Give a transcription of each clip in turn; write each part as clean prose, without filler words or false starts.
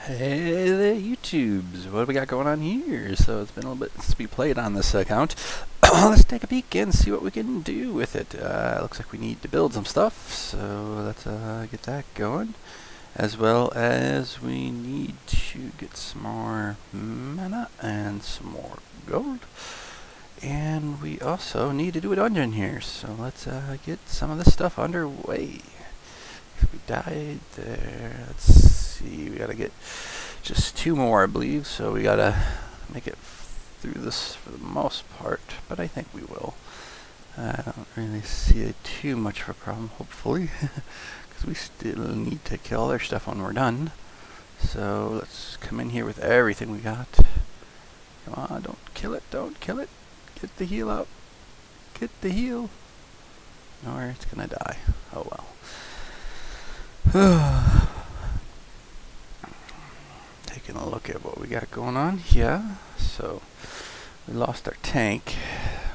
Hey there, YouTubes. What do we got going on here? So it's been a little bit since we played on this account. Let's take a peek and see what we can do with it. Looks like we need to build some stuff, so let's get that going. As well as we need to get some more mana and some more gold. And we also need to do a dungeon here, so let's get some of this stuff underway. We died there. Let's see, we gotta get just 2 more, I believe, so we gotta make it through this for the most part, but I think we will. I don't really see it too much of a problem, hopefully, because we still need to kill their stuff when we're done. So let's come in here with everything we got. Come on, don't kill it, don't kill it. Get the heal out. Get the heal. Or it's gonna die. Oh well. Taking a look at what we got going on here. So we lost our tank.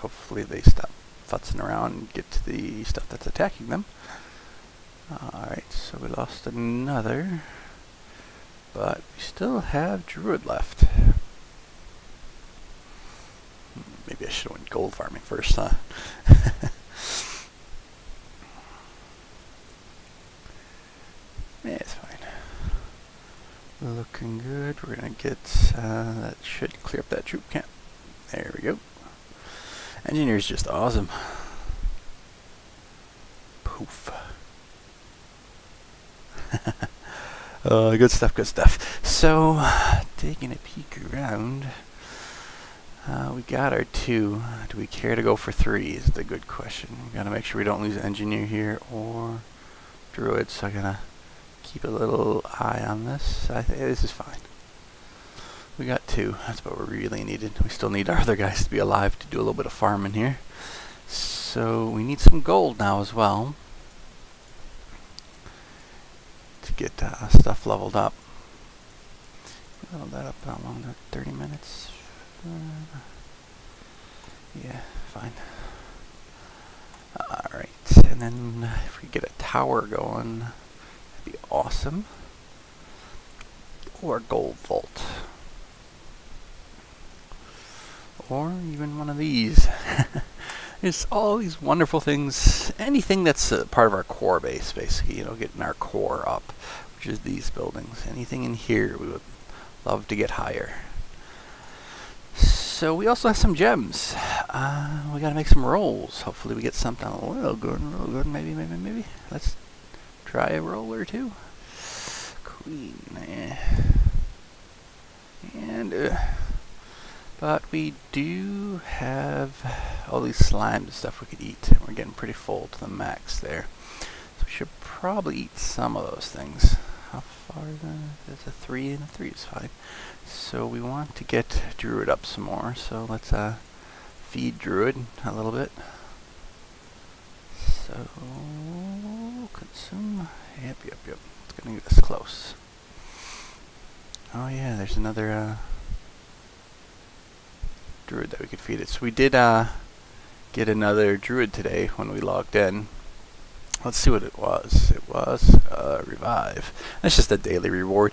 Hopefully they stop futzing around and get to the stuff that's attacking them. Alright, so we lost another, but we still have Druid left. Maybe I should have went gold farming first, huh? Yeah, it's fine. Looking good. We're gonna get that should clear up that troop camp. There we go. Engineer's just awesome. Poof. Good stuff, good stuff. So, taking a peek around, we got our 2. Do we care to go for 3 is the good question. We gotta make sure we don't lose engineer here or druid, so I gotta keep a little eye on this. I think this is fine. We got 2. That's what we really needed. We still need our other guys to be alive to do a little bit of farming here. So we need some gold now as well to get stuff leveled up. Level that up how long? 30 minutes? Yeah, fine. Alright, and then if we get a tower going, that'd be awesome. Or a gold vault. Or even one of these. There's all these wonderful things. Anything that's part of our core base, basically, you know, getting our core up, which is these buildings. Anything in here we would love to get higher. So we also have some gems. We gotta make some rolls. Hopefully we get something a little good, maybe. Let's try a roll or 2. Queen. And, but we do have all these slimes and stuff we could eat. We're getting pretty full to the max there. So we should probably eat some of those things. How far is that? There's a 3 and a 3 is fine. So we want to get Druid up some more. So let's feed Druid a little bit. So consume. Yep. It's gonna get us close. Oh yeah, there's another Druid that we could feed it. So we did get another Druid today when we logged in. Let's see what it was. It was revive. That's just a daily reward.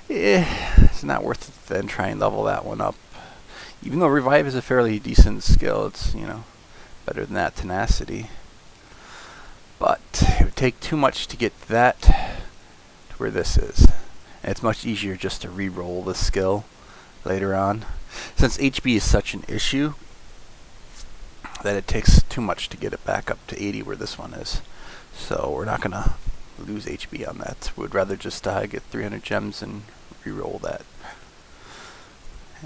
It's not worth it then try and level that one up. Even though revive is a fairly decent skill, it's, you know, better than that tenacity. But it would take too much to get that to where this is. And it's much easier just to re-roll the skill later on. Since HP is such an issue that it takes too much to get it back up to 80 where this one is. So we're not gonna lose HP on that. We'd rather just get 300 gems and re-roll that.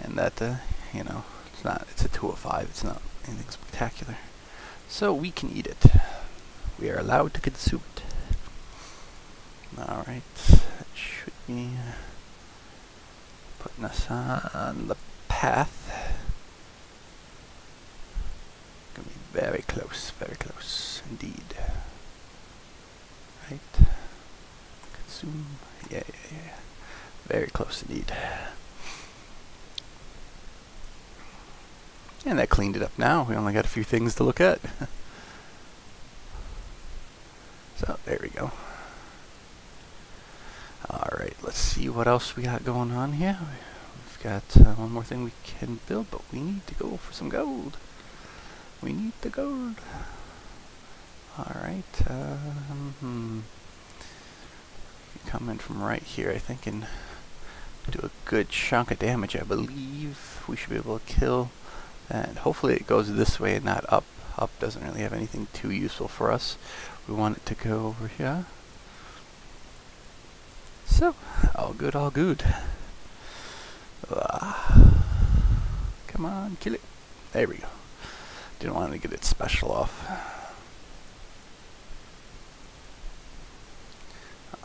And that, you know, it's a 2 of 5. It's not anything spectacular. So we can eat it. We are allowed to consume it. Alright, that should be putting us on the path. Gonna be very close indeed. Right. Consume. Yeah. Very close indeed. And that cleaned it up now. We only got a few things to look at. So there we go. Alright, let's see what else we got going on here. We've got one more thing we can build, but we need to go for some gold. We need the gold. Alright, come in from right here, I think, and do a good chunk of damage. I believe we should be able to kill that. Hopefully it goes this way and not up. Up doesn't really have anything too useful for us. We want it to go over here. So, all good, all good. Come on, kill it. There we go. Didn't want to get its special off.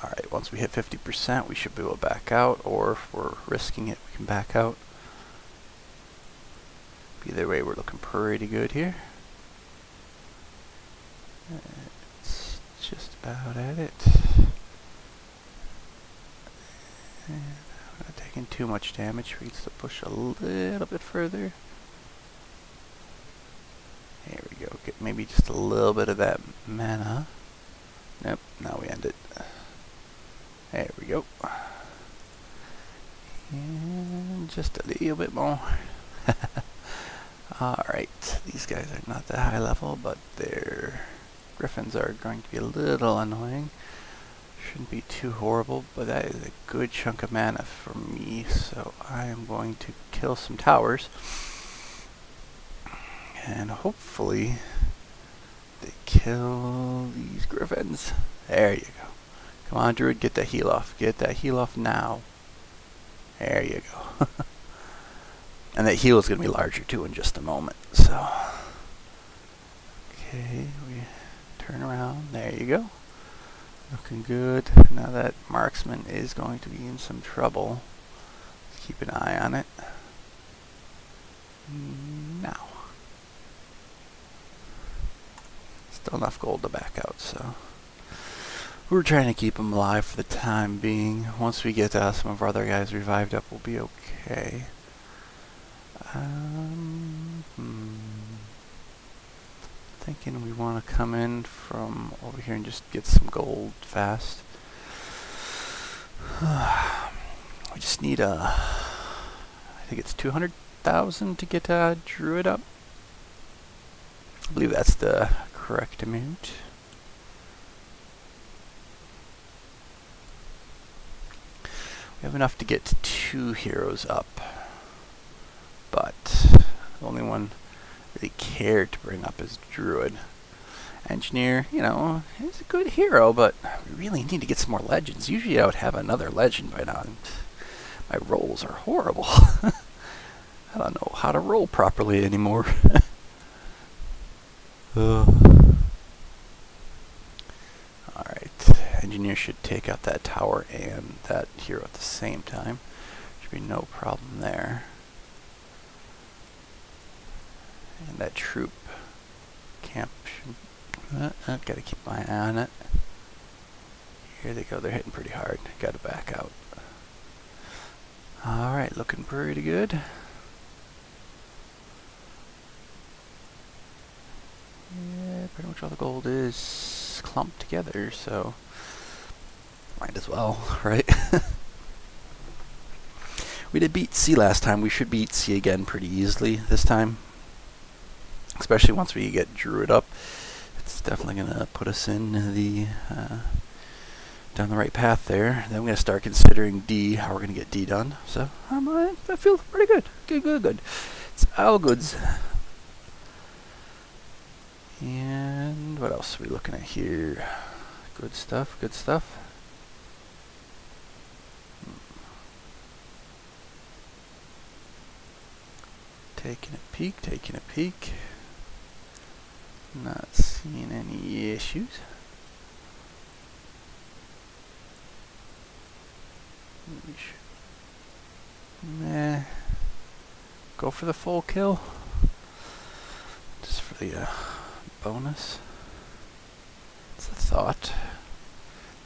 Alright, once we hit 50%, we should be able to back out, or if we're risking it, we can back out. Either way, we're looking pretty good here. It's just about at it. And I'm not taking too much damage. We need to push a little bit further. There we go. Get maybe just a little bit of that mana. Nope, now we end it. There we go. And just a little bit more. Alright, these guys are not that high level, but their griffins are going to be a little annoying. Shouldn't be too horrible, but that is a good chunk of mana for me, so I am going to kill some towers. And hopefully they kill these griffins. There you go. Come on, Druid, get that heal off. Get that heal off now. There you go. And that heal is going to be larger too in just a moment. So, okay, we turn around. There you go. Looking good. Now that marksman is going to be in some trouble. Let's keep an eye on it. Now. Still enough gold to back out, so we're trying to keep him alive for the time being. Once we get some of our other guys revived up, we'll be okay. Thinking we want to come in from over here and just get some gold fast. We just need I think it's 200,000 to get Druid up. I believe that's the correct amount. We have enough to get 2 heroes up, but the only one really cared to bring up is Druid. Engineer, you know, is a good hero, but we really need to get some more legends. Usually I would have another legend by now. My rolls are horrible. I don't know how to roll properly anymore. Alright, engineer should take out that tower and that hero at the same time. Should be no problem there. And that troop camp should... gotta keep my eye on it. Here they go, they're hitting pretty hard. Gotta back out. Alright, looking pretty good. Yeah, pretty much all the gold is clumped together, so might as well, right? We did beat C last time. We should beat C again pretty easily this time. Especially once we get Druid up. It's definitely going to put us in the down the right path there. Then we're going to start considering D, how we're going to get D done. So I feel pretty good. Good. It's all goods. And what else are we looking at here? Good stuff. Taking a peek. Not seeing any issues. Meh. Go for the full kill. Just for the bonus. It's a thought.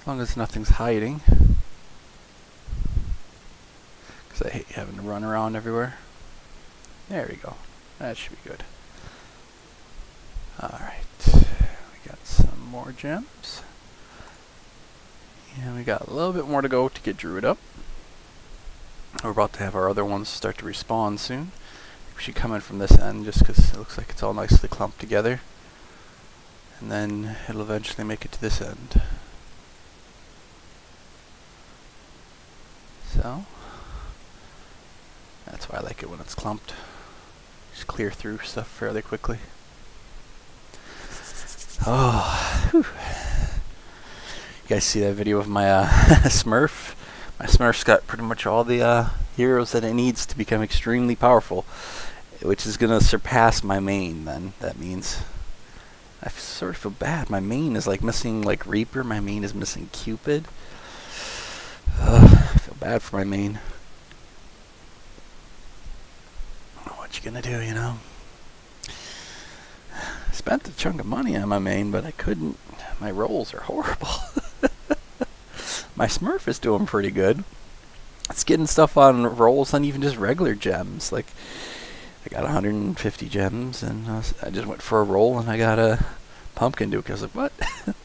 As long as nothing's hiding. Because I hate having to run around everywhere. There we go. That should be good. Alright. We got some more gems. And we got a little bit more to go to get Druid up. We're about to have our other ones start to respawn soon. We should come in from this end just because it looks like it's all nicely clumped together. And then it'll eventually make it to this end. So, that's why I like it when it's clumped. Just clear through stuff fairly quickly. Oh, whew. You guys see that video of my Smurf? My Smurf's got pretty much all the heroes that it needs to become extremely powerful, which is going to surpass my main then, that means. I sort of feel bad. My main is like missing like Reaper, my main is missing Cupid. I feel bad for my main. What you gonna do, you know? I spent a chunk of money on my main, but I couldn't. My rolls are horrible. My Smurf is doing pretty good. It's getting stuff on rolls on even just regular gems. Like, I got 150 gems, and I just went for a roll, and I got a pumpkin duke. I was like, what?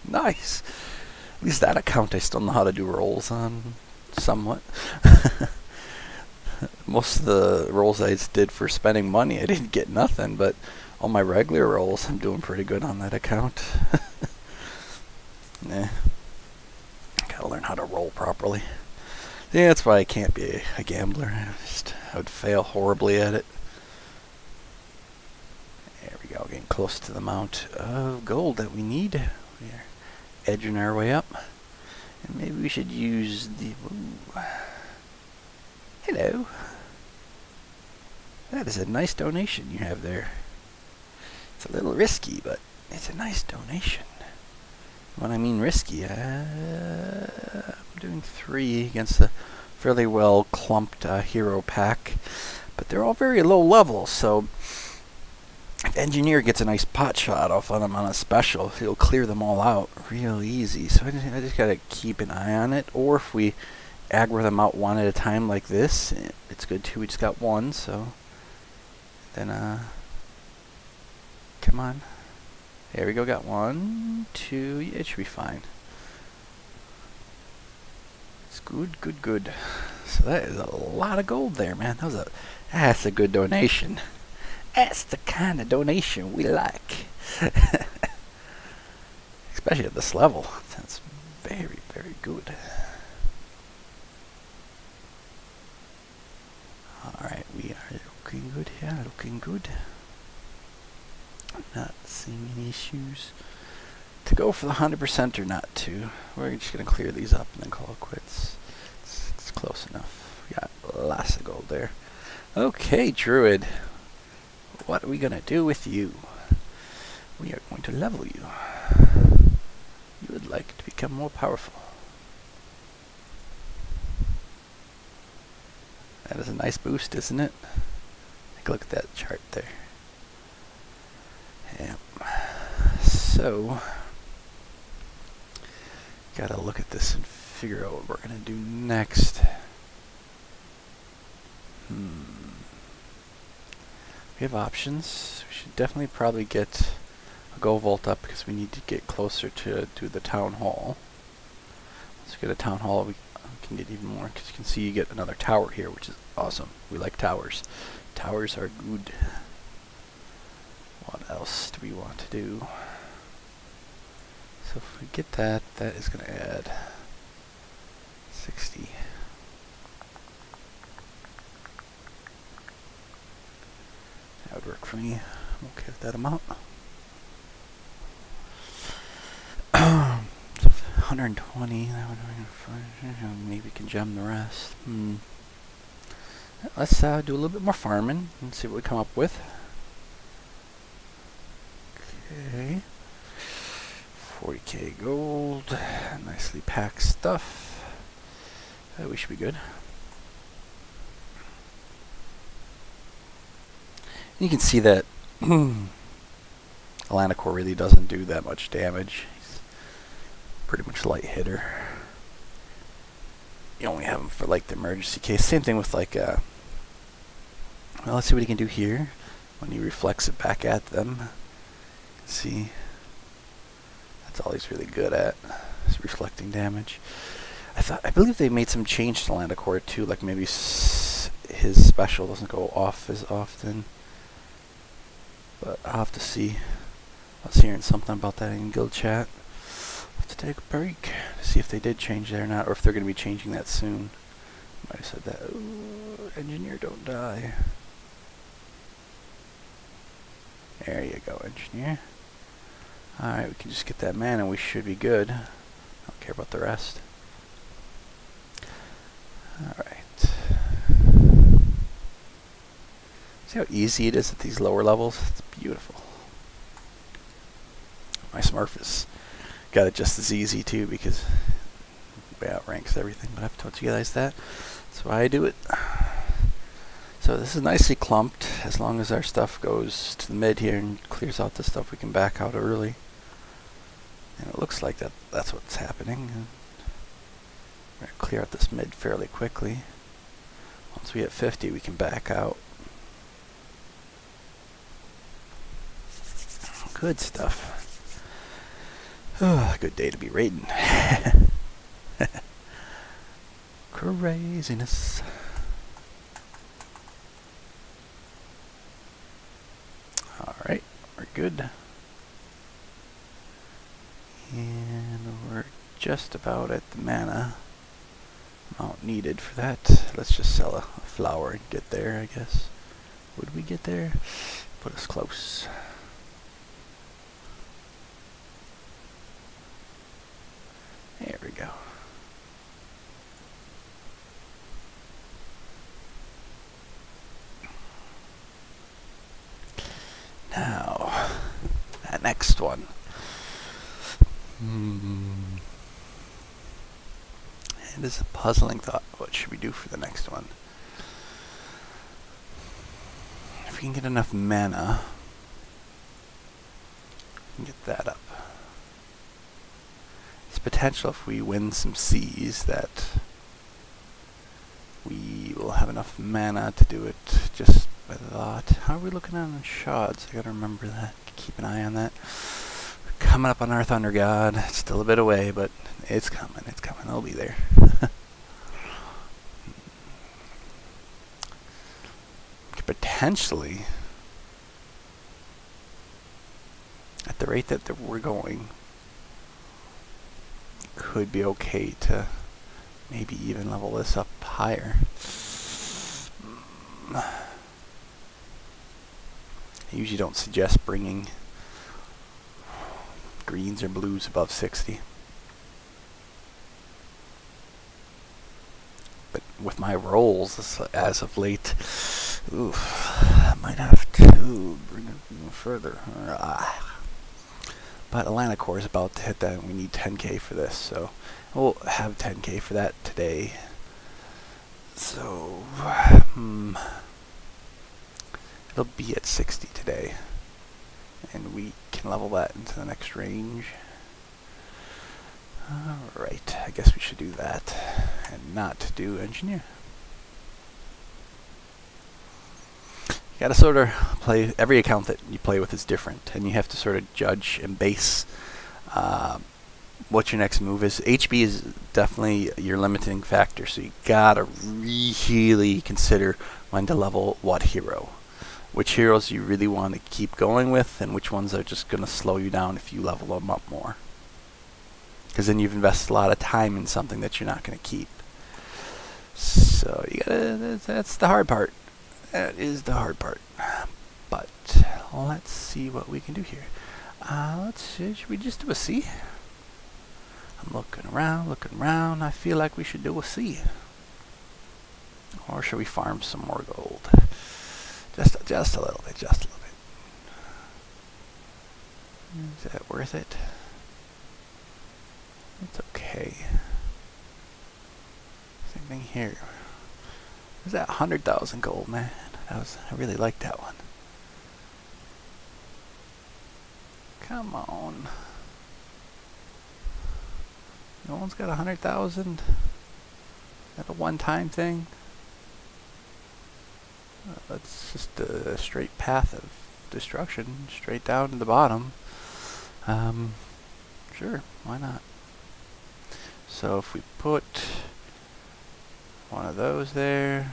Nice. At least that account I still know how to do rolls on, somewhat. Most of the rolls I did for spending money, I didn't get nothing, but all my regular rolls, I'm doing pretty good on that account. Nah. Gotta learn how to roll properly. Yeah, that's why I can't be a gambler. I would fail horribly at it. There we go, getting close to the amount of gold that we need. We are edging our way up. And maybe we should use the... Ooh. Hello. That is a nice donation you have there. It's a little risky, but it's a nice donation. When I mean risky, I'm doing 3 against a fairly well clumped hero pack, but they're all very low level, so if Engineer gets a nice pot shot off on them on a special, he'll clear them all out real easy. So I just gotta keep an eye on it, or if we aggro them out one at a time like this, it's good too. We just got one, so then come on. There we go, got 1, 2, yeah, it should be fine. It's good, good, good. So that is a lot of gold there, man. That's a good donation. That's the kind of donation we like. Especially at this level. That's very, very good. Alright, we are looking good here, looking good. Not seeing any issues. To go for the 100% or not to. We're just going to clear these up and then call it quits. It's close enough. We got lots of gold there. Okay, Druid. What are we going to do with you? We are going to level you. You would like to become more powerful. That is a nice boost, isn't it? Take a look at that chart there. Yeah. So, gotta look at this and figure out what we're gonna do next. We have options. We should definitely probably get a gold vault up because we need to get closer to the town hall. Let's get a town hall. We can get even more because you can see you get another tower here, which is awesome. We like towers. Towers are good. What else do we want to do? So if we get that, that is going to add 60. That would work for me. I'm okay with that amount. So 120. That would maybe we can gem the rest. Let's do a little bit more farming and see what we come up with. Okay. 40k gold. Nicely packed stuff. We should be good. You can see that Atlanticore really doesn't do that much damage. He's pretty much light hitter. You only have him for like the emergency case. Same thing with like well, let's see what he can do here when he reflects it back at them. See, that's all he's really good at, is reflecting damage. I believe they made some change to Land Accord too, like maybe his special doesn't go off as often. But I'll have to see. I was hearing something about that in guild chat. I'll have to take a break to see if they did change that or not, or if they're going to be changing that soon. Might have said that. Ooh, engineer, don't die. There you go, engineer. Alright, we can just get that man and we should be good. I don't care about the rest. Alright. See how easy it is at these lower levels? It's beautiful. My Smurf has got it just as easy too because it outranks everything, but I've told you guys that. That's why I do it. So this is nicely clumped. As long as our stuff goes to the mid here and clears out the stuff, we can back out early. And it looks like that's what's happening. We're going to clear out this mid fairly quickly. Once we hit 50, we can back out. Good stuff. Oh, good day to be raiding. Craziness. Alright, we're good. And we're just about at the mana amount needed for that. Let's just sell a flower and get there, I guess. Would we get there? Put us close. There we go. Now, that next one. It is a puzzling thought. What should we do for the next one? If we can get enough mana, we can get that up. It's potential if we win some seas that we will have enough mana to do it just by the thought. How are we looking on shards? I gotta remember that. Keep an eye on that. We're coming up on our Thunder God. It's still a bit away, but it's coming. It's coming. It'll be there. Could potentially, at the rate that we're going, could be okay to maybe even level this up higher. I usually don't suggest bringing greens or blues above 60. But with my rolls as of late, ooh, I might have to bring it further. But Atlanta Core is about to hit that, and we need 10k for this, so we'll have 10k for that today. So, it'll be at 60 today, and we can level that into the next range. Alright, I guess we should do that, and not do engineer. You gotta sort of play, every account that you play with is different, and you have to sort of judge and base what your next move is. HB is definitely your limiting factor, so you gotta really consider when to level what hero. Which heroes you really want to keep going with, and which ones are just gonna slow you down if you level them up more. Because then you've invested a lot of time in something that you're not gonna keep. So you gotta, that's the hard part. That is the hard part. But let's see what we can do here. Let's see, should we just do a C? I'm looking around. I feel like we should do a C. Or should we farm some more gold? Just a little bit, just a little bit. Is that worth it? It's okay. Same thing here. Where's that 100,000 gold, man? I really like that one. Come on. No one's got 100,000? Is that a one-time thing? That's just a straight path of destruction, straight down to the bottom. Sure, why not? So if we put one of those there,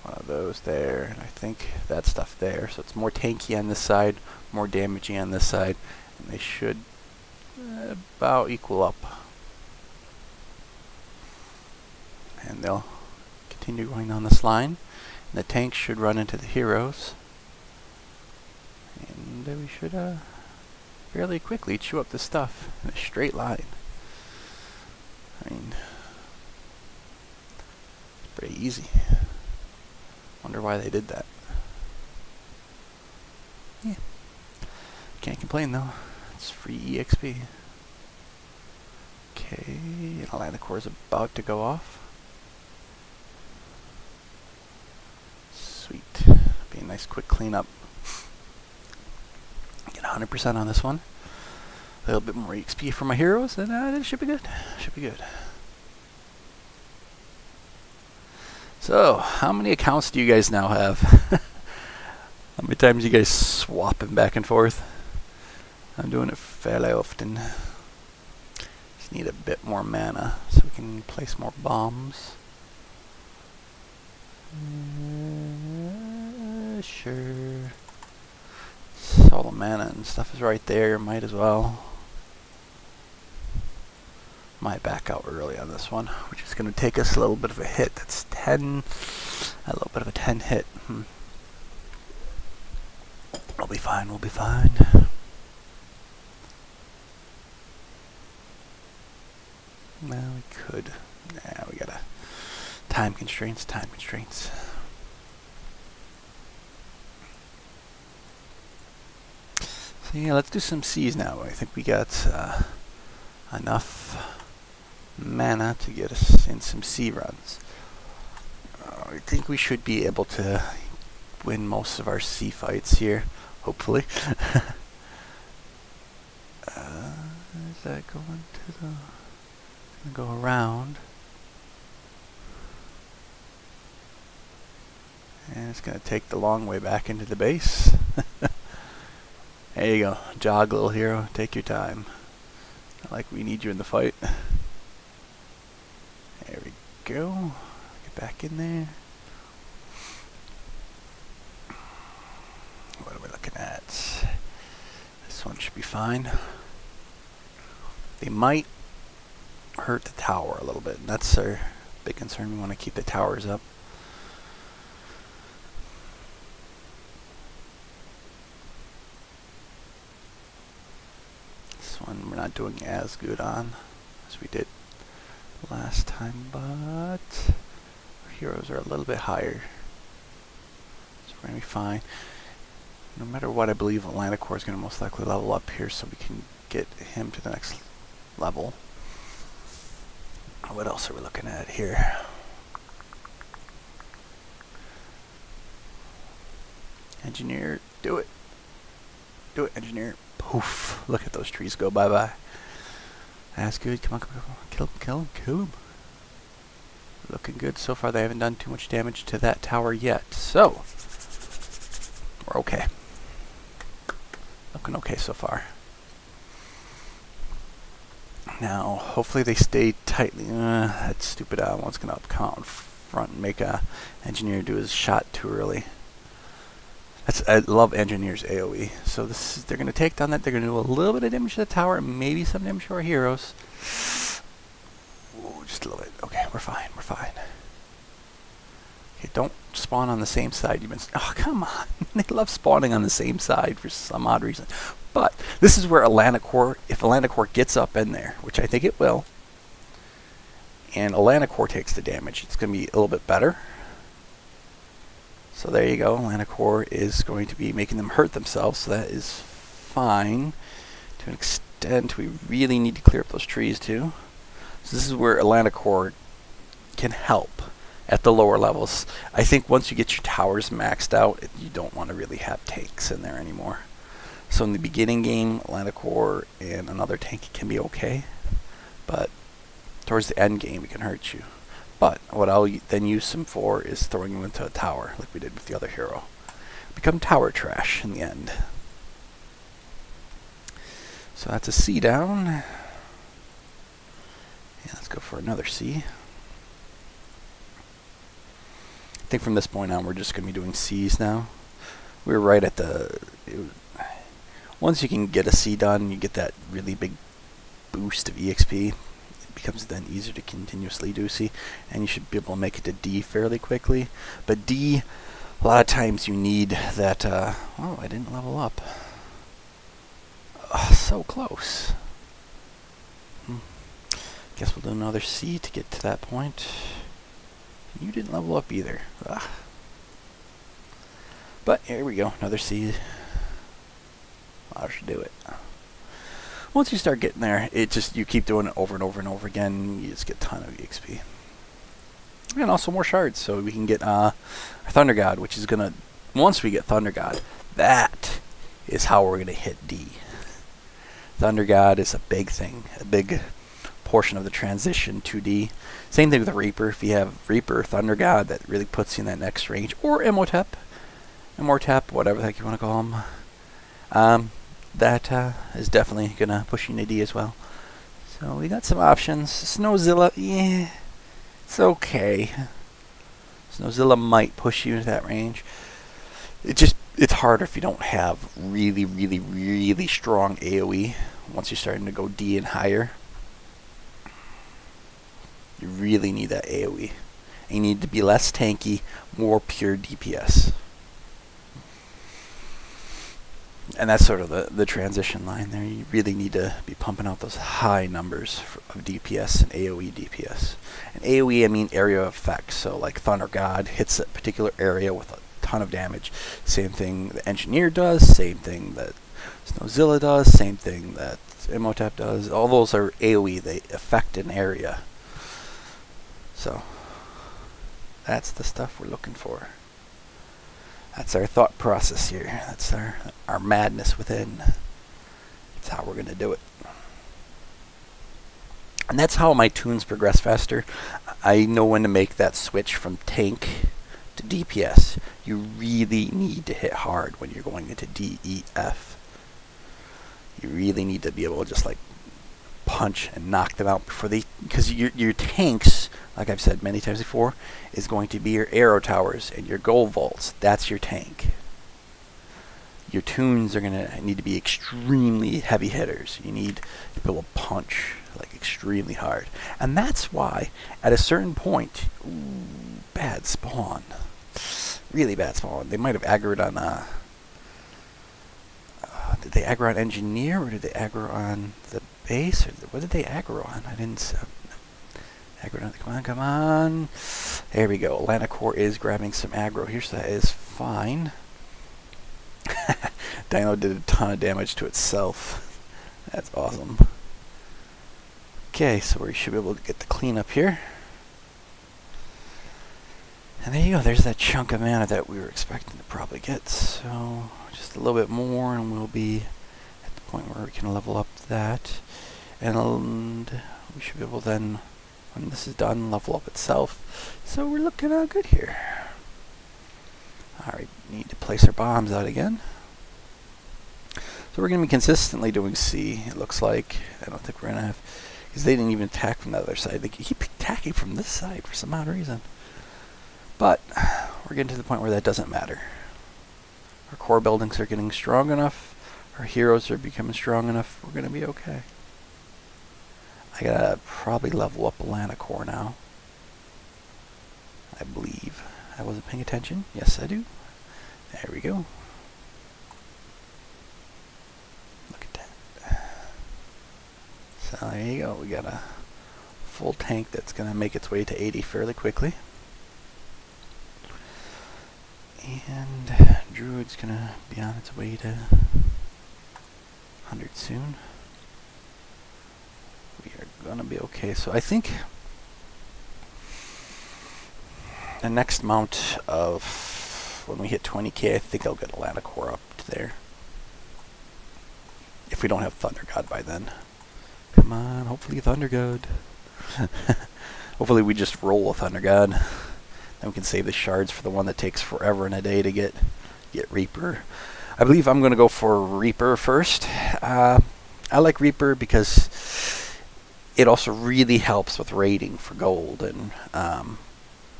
one of those there, and I think that stuff there, so it's more tanky on this side, more damaging on this side, and they should about equal up. And they'll continue going down this line, and the tanks should run into the heroes, and we should fairly quickly chew up this stuff in a straight line. I mean, it's pretty easy. Wonder why they did that. Yeah. Can't complain though. It's free EXP. Okay, Atlanta Core is about to go off. Sweet. Be a nice quick cleanup. Get 100% on this one. A little bit more EXP for my heroes, and it should be good. Should be good. So, how many accounts do you guys now have? How many times you guys swapping back and forth? I'm doing it fairly often. Just need a bit more mana so we can place more bombs. Sure. So all the mana and stuff is right there. Might as well. Might back out early on this one, which is going to take us a little bit of a hit. That's 10, a little bit of a 10 hit. We'll be fine, we'll be fine. Well, we could. Nah, we gotta. Time constraints, time constraints. So yeah, let's do some C's now. I think we got enough mana to get us in some C runs. I think we should be able to win most of our C fights here, hopefully. Is that going to the... Gonna go around. And it's gonna take the long way back into the base. There you go. Jog, little hero. Take your time. Not like we need you in the fight. There we go. Get back in there. What are we looking at? This one should be fine. They might hurt the tower a little bit, and that's our big concern. We want to keep the towers up. This one we're not doing as good on as we did last time, but our heroes are a little bit higher, so we're going to be fine. No matter what, I believe Atlanta Core is going to most likely level up here so we can get him to the next level. What else are we looking at here? Engineer, do it. Do it, engineer. Poof. Look at those trees go bye-bye. That's good. Come on, come on, come on. Kill him, kill him, kill him. Looking good. So far, they haven't done too much damage to that tower yet. So, we're okay. Looking okay so far. Now, hopefully they stay tightly. That stupid one's going to come out in front and make a engineer do his shot too early. I love engineers AOE. So this is, they're going to take down that. They're going to do a little bit of damage to the tower and maybe some damage to our heroes. Ooh, just a little bit. Okay, we're fine. We're fine. Okay, don't spawn on the same side. Oh, come on. They love spawning on the same side for some odd reason. But this is where Atlanta Core, if Atlanta Core gets up in there, which I think it will, and Atlanta Core takes the damage, it's going to be a little bit better. So there you go. Atlanta Core is going to be making them hurt themselves, so that is fine. To an extent, we really need to clear up those trees too. So this is where Atlanta Core can help at the lower levels. I think once you get your towers maxed out, you don't want to really have tanks in there anymore. So in the beginning game, Atlanta Core and another tank can be okay, but towards the end game, it can hurt you. But what I'll then use them for is throwing them into a tower, like we did with the other hero. Become tower trash in the end. So that's a C down. Yeah, let's go for another C. I think from this point on, we're just going to be doing C's now. We're right at the... once you can get a C done, you get that really big boost of EXP. It becomes then easier to continuously do C, and you should be able to make it to D fairly quickly. But D, a lot of times you need that... oh, I didn't level up. Oh, so close. Guess we'll do another C to get to that point. You didn't level up either. Ugh. But here we go, another C. I should do it. Once you start getting there, it just, you keep doing it over and over and over again, you just get a ton of EXP. And also more shards, so we can get our Thunder God, which is gonna, once we get Thunder God, that is how we're gonna hit D. Thunder God is a big thing, a big portion of the transition to D. Same thing with the Reaper. If you have Reaper, Thunder God, that really puts you in that next range, or Imhotep, whatever the heck you want to call them. That is definitely gonna push you into D as well. So we got some options. Snowzilla, yeah, it's okay. Snowzilla might push you into that range. It's harder if you don't have really, really, really strong AOE. Once you're starting to go D and higher, you really need that AOE. And you need to be less tanky, more pure DPS. And that's sort of the transition line there. You really need to be pumping out those high numbers of DPS and AOE DPS. And AOE, I mean area of effect. So like Thunder God hits a particular area with a ton of damage. Same thing the Engineer does, same thing that Snowzilla does, same thing that Imhotep does. All those are AOE, they affect an area. So that's the stuff we're looking for. That's our thought process here. That's our madness within. That's how we're going to do it. And that's how my tunes progress faster. I know when to make that switch from tank to DPS. You really need to hit hard when you're going into DEF. You really need to be able to just like punch and knock them out before they, because your tanks, like I've said many times before, is going to be your arrow towers and your gold vaults. That's your tank. Your tunes are going to need to be extremely heavy hitters. You need to be able to punch like extremely hard. And that's why at a certain point, ooh, bad spawn. Really bad spawn. They might have aggroed on did they aggro on Engineer or did they aggro on the base? Or what did they aggro on? I didn't aggro on, come on. There we go. Atlanta Core is grabbing some aggro here, so that is fine. Dino did a ton of damage to itself. That's awesome. Okay, so we should be able to get the cleanup here. And there you go. There's that chunk of mana that we were expecting to probably get. So just a little bit more and we'll be at the point where we can level up that. And we should be able then, when this is done, level up itself. So we're looking good here. Alright, need to place our bombs out again. So we're going to be consistently doing C, it looks like. I don't think we're going to have, because they didn't even attack from the other side. They keep attacking from this side for some odd reason. But we're getting to the point where that doesn't matter. Our core buildings are getting strong enough. Our heroes are becoming strong enough. We're going to be okay. I gotta probably level up Atlanta Core now. I believe. I wasn't paying attention. Yes, I do. There we go. Look at that. So there you go. We got a full tank that's going to make its way to 80 fairly quickly. And Druid's going to be on its way to 100 soon. We are going to be okay. So I think the next mount of when we hit 20k, I think I'll get Atlanta Core up to there. If we don't have Thunder God by then. Come on, hopefully Thunder God. Hopefully we just roll with Thunder God. Then we can save the shards for the one that takes forever and a day to get Reaper. I believe I'm going to go for Reaper first. I like Reaper because it also really helps with raiding for gold. And I'm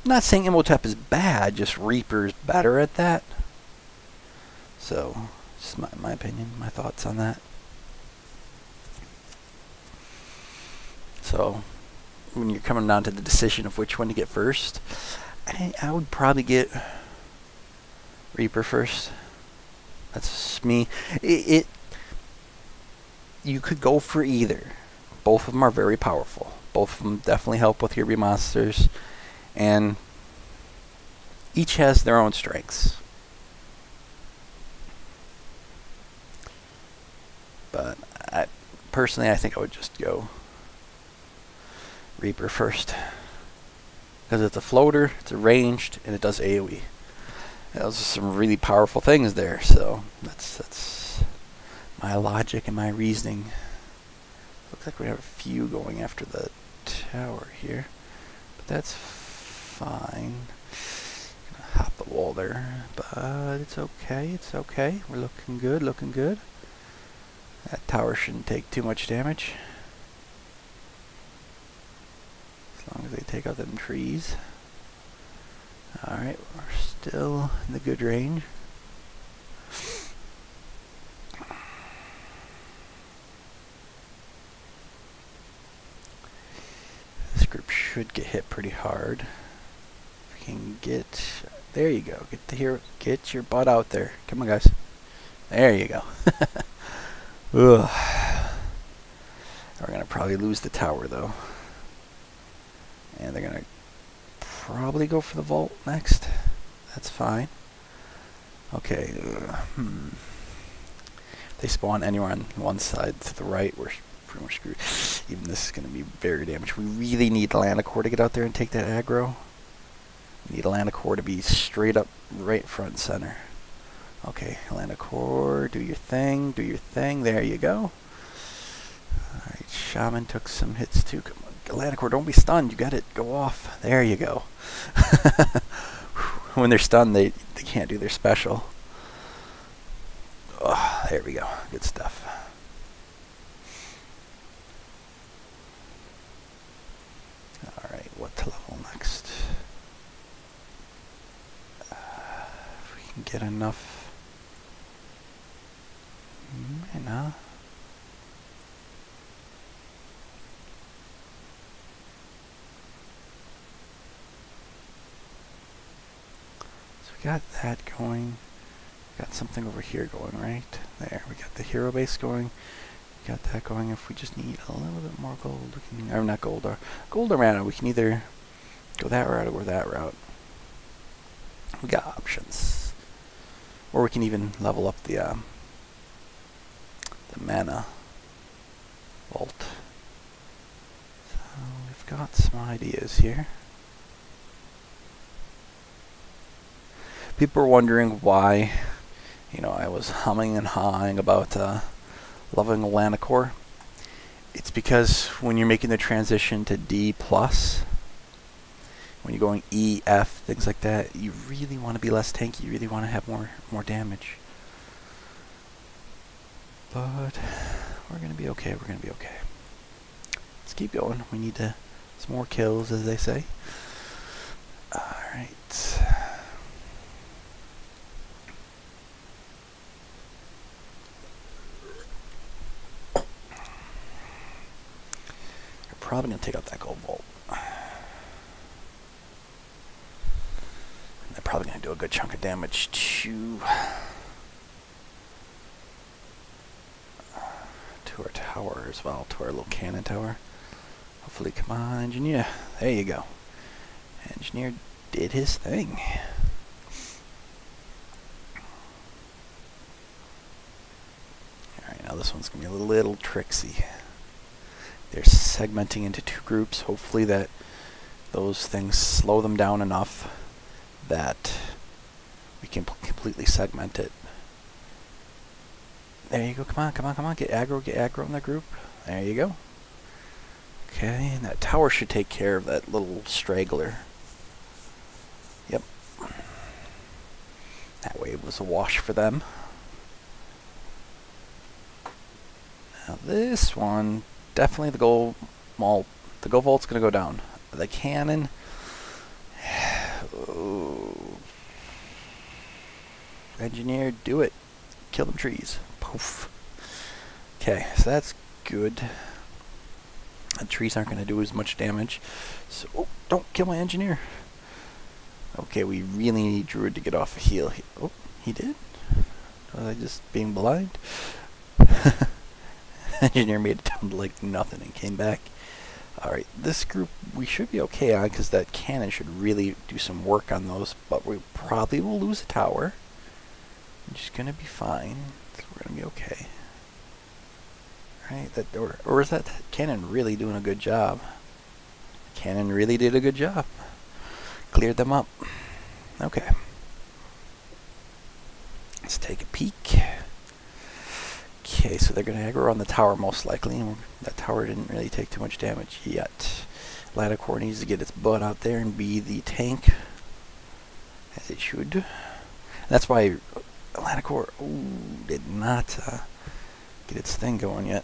not saying Imhotep is bad, just Reaper's better at that. So, just my opinion, my thoughts on that. So, when you're coming down to the decision of which one to get first, I would probably get Reaper first. That's me. You could go for either. Both of them are very powerful. Both of them definitely help with your monsters, and each has their own strengths. But personally, I think I would just go Reaper first, because it's a floater, it's a ranged, and it does AOE. Those are some really powerful things there. So that's my logic and my reasoning. Looks like we have a few going after the tower here, but that's fine. Gonna hop the wall there, but it's okay. It's okay. We're looking good. Looking good. That tower shouldn't take too much damage. As long as they take out them trees. Alright, we're still in the good range. This group should get hit pretty hard. If we can get... There you go. Get your butt out there. Come on, guys. There you go. Ugh. We're going to probably lose the tower, though. And they're going to probably go for the vault next. That's fine. Okay. They spawn anywhere on one side to the right, we're pretty much screwed. Even this is going to be very damaged. We really need Lannicore to get out there and take that aggro. We need Lannicore to be straight up right front and center. Okay, Lannicore, do your thing, do your thing. There you go. Alright, Shaman took some hits too. Come on, Lannicore, don't be stunned. You got it. Go off. There you go. When they're stunned, they can't do their special. Oh, there we go. Good stuff. Alright, what to level next? If we can get enough mana. So we got that going. We got something over here going, right? There, we got the hero base going. We got that going. If we just need a little bit more gold, we can, or not gold, or gold or mana, we can either go that route or that route. We got options. Or we can even level up the mana vault. So we've got some ideas here. People are wondering why, you know, I was humming and hawing about loving Lannicore. It's because when you're making the transition to D+, when you're going E, F, things like that, you really want to be less tanky. You really want to have more damage. But we're going to be okay. We're going to be okay. Let's keep going. We need some more kills, as they say. Alright. You're probably going to take out that gold vault. And they're probably going to do a good chunk of damage to our tower as well, to our little cannon tower. Hopefully, come on, engineer. There you go. Engineer did his thing. Alright, now this one's going to be a little tricksy. They're segmenting into two groups. Hopefully that those things slow them down enough that we can completely segment it. There you go. Come on, come on, come on. Get aggro in the group. There you go. Okay, and that tower should take care of that little straggler. Yep. That wave was a wash for them. Now this one, definitely the gold Well, the go volt's gonna go down. The cannon. Oh. Engineer, do it. Kill them trees. Poof. Okay, so that's good. The trees aren't gonna do as much damage. So, oh, don't kill my engineer. Okay, we really need Druid to get off a heal. Oh, he did? Was I just being blind? Engineer made it down to like nothing and came back. Alright, this group we should be okay on because that cannon should really do some work on those, but we probably will lose a tower. I'm just gonna be fine. So we're gonna be okay. Right? Or is that cannon really doing a good job? Cannon really did a good job. Cleared them up. Okay. Let's take a peek. Okay, so they're going to aggro on the tower most likely. That tower didn't really take too much damage yet. Laticore needs to get its butt out there and be the tank, as it should. And that's why Laticore did not get its thing going yet.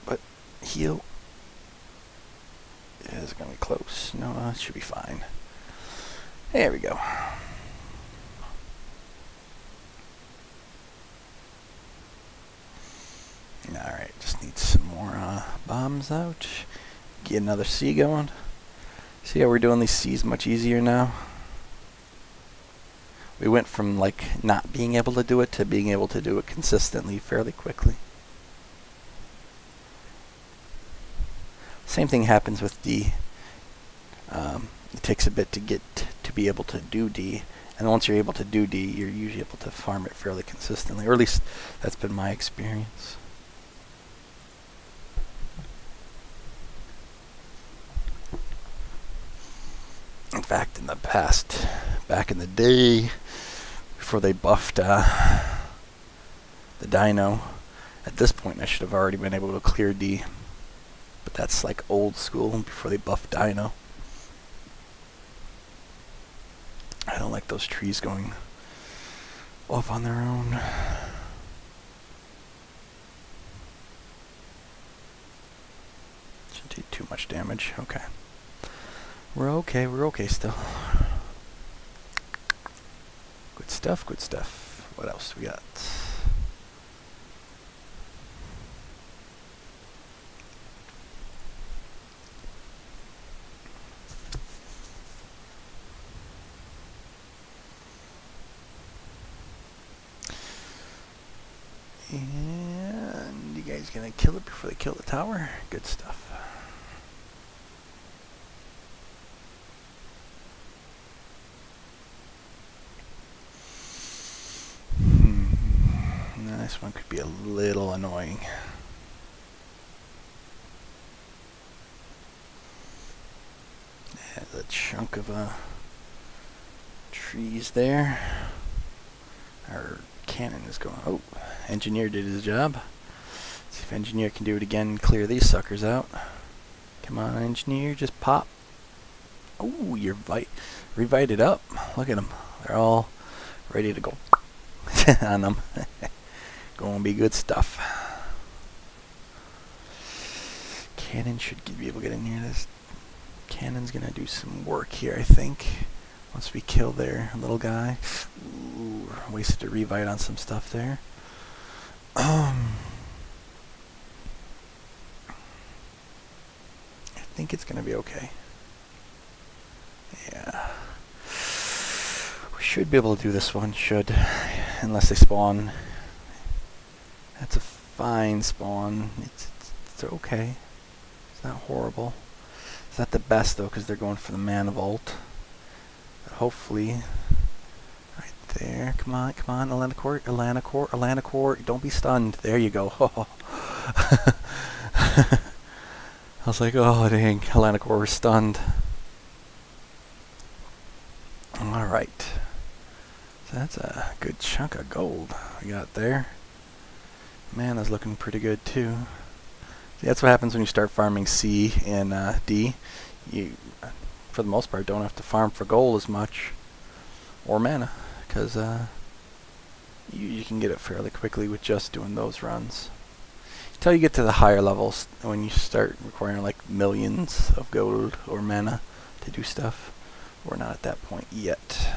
But heal. Yeah, it's going to be close. No, it should be fine. There we go. Alright, just need some more bombs out. Get another C going. See how we're doing these C's much easier now? We went from like not being able to do it to being able to do it consistently fairly quickly. Same thing happens with D. It takes a bit to get to be able to do D, and once you're able to do D, you're usually able to farm it fairly consistently, or at least that's been my experience. In fact, in the past, back in the day, before they buffed the Dino, at this point I should have already been able to clear D. But that's like old school, before they buffed Dino. I don't like those trees going off on their own. Shouldn't take too much damage. Okay. We're okay still. Good stuff, good stuff. What else we got? And you guys gonna kill it before they kill the tower? Good stuff. This one could be a little annoying. There's a chunk of trees there. Our cannon is going. Oh, engineer did his job. Let's see if engineer can do it again and clear these suckers out. Come on, engineer, just pop. Oh, you're revited up. Look at them. They're all ready to go on them. Gonna be good stuff. Cannon should be able to get in here. This cannon's gonna do some work here, I think. Once we kill their little guy. Ooh, wasted a revive on some stuff there. I think it's gonna be okay. Yeah. We should be able to do this one, unless they spawn. That's a fine spawn. It's okay. It's not horrible. It's not the best though, because they're going for the mana vault. But hopefully, right there. Come on, Alanacore. Don't be stunned. There you go. I was like, oh dang, Alanacore was stunned. All right. So that's a good chunk of gold we got there. Mana's looking pretty good too. See, that's what happens when you start farming C and D. You, for the most part, don't have to farm for gold as much, or mana, because you can get it fairly quickly with just doing those runs. Till you get to the higher levels, when you start requiring like millions of gold or mana to do stuff. We're not at that point yet.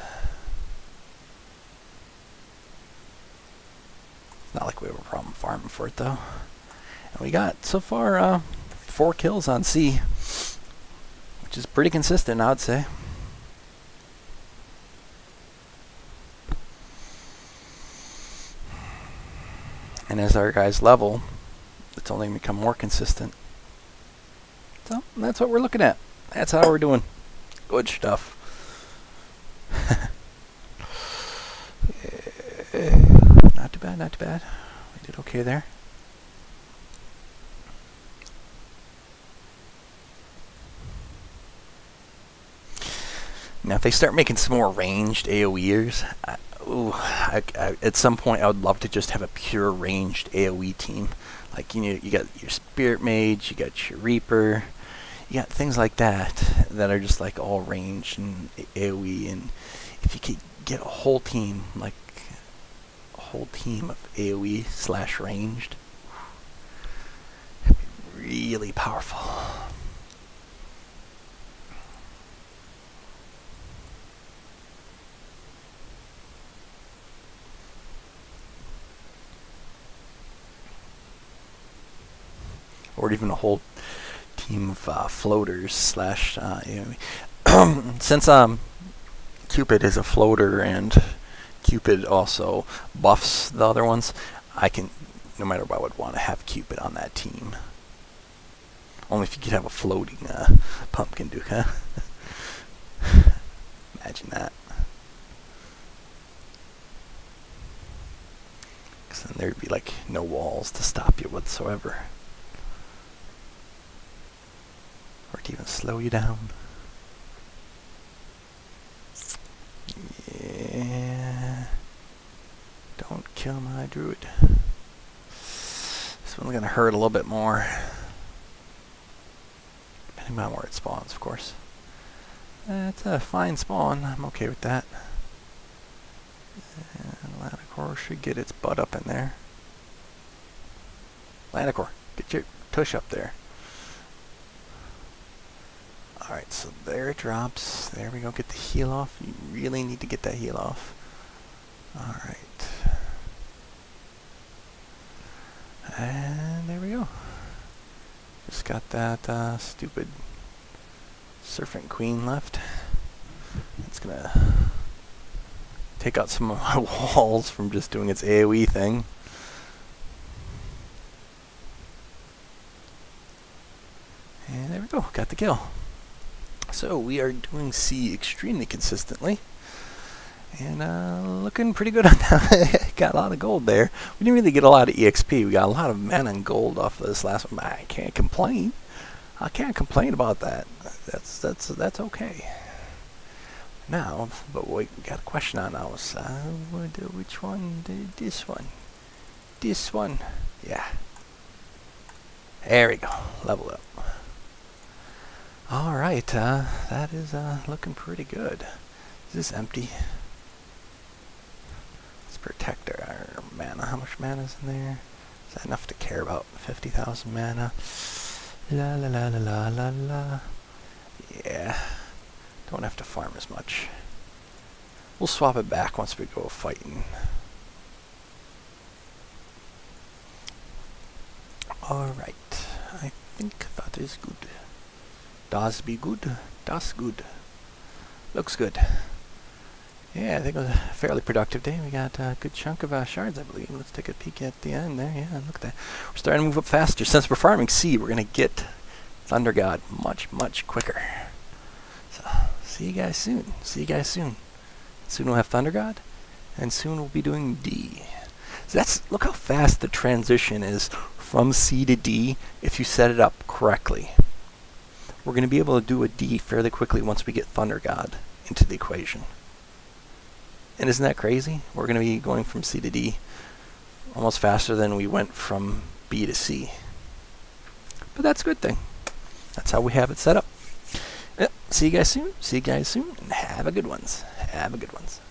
Not like we have a problem farming for it though. And we got so far 4 kills on C, which is pretty consistent, I would say. And as our guys level, it's only going to become more consistent. So that's what we're looking at. That's how we're doing. Good stuff. Not too bad, not too bad. We did okay there. Now if they start making some more ranged AoEers, at some point I would love to just have a pure ranged AoE team. Like, you know, you got your Spirit Mage, you got your Reaper, you got things like that that are just like all ranged and AoE. And if you could get a whole team, like a whole team of AoE / ranged, that'd be really powerful. Or even a whole team of floaters / AoE. Since Cupid is a floater and Cupid also buffs the other ones, I can, no matter what, I would want to have Cupid on that team. Only if you could have a floating pumpkin duke, huh? Imagine that. Because then there'd be like no walls to stop you whatsoever. Or to even slow you down. Yeah. Don't kill my druid. This one's gonna hurt a little bit more. Depending on where it spawns, of course. It's a fine spawn. I'm okay with that. And Lanicore should get its butt up in there. Lanicore, get your tush up there. Alright, so there it drops. There we go, get the heal off. You really need to get that heal off. Alright. And there we go. Just got that stupid Serpent Queen left. It's gonna take out some of my walls from just doing its AoE thing. And there we go, got the kill. So we are doing C extremely consistently, and looking pretty good on that. Got a lot of gold there. We didn't really get a lot of EXP. We got a lot of mana and gold off of this last one. But I can't complain. I can't complain about that. That's okay. Now, but we got a question on us. Which one? This one. This one. Yeah. There we go. Level up. Alright, that is looking pretty good. Is this empty? Let's protect our mana. How much mana is in there? Is that enough to care about? 50,000 mana. La la la la la la la. Yeah. Don't have to farm as much. We'll swap it back once we go fighting. Alright. I think that is good. Does be good. Das good. Looks good. Yeah, I think it was a fairly productive day. We got a good chunk of shards, I believe. Let's take a peek at the end there. Yeah, look at that. We're starting to move up faster. Since we're farming C, we're going to get Thunder God much, much quicker. So, see you guys soon. See you guys soon. Soon we'll have Thunder God, and soon we'll be doing D. So look how fast the transition is from C to D if you set it up correctly. We're going to be able to do a D fairly quickly once we get Thunder God into the equation. And isn't that crazy? We're going to be going from C to D almost faster than we went from B to C. But that's a good thing. That's how we have it set up. Yep. See you guys soon. See you guys soon. And have a good ones. Have a good ones.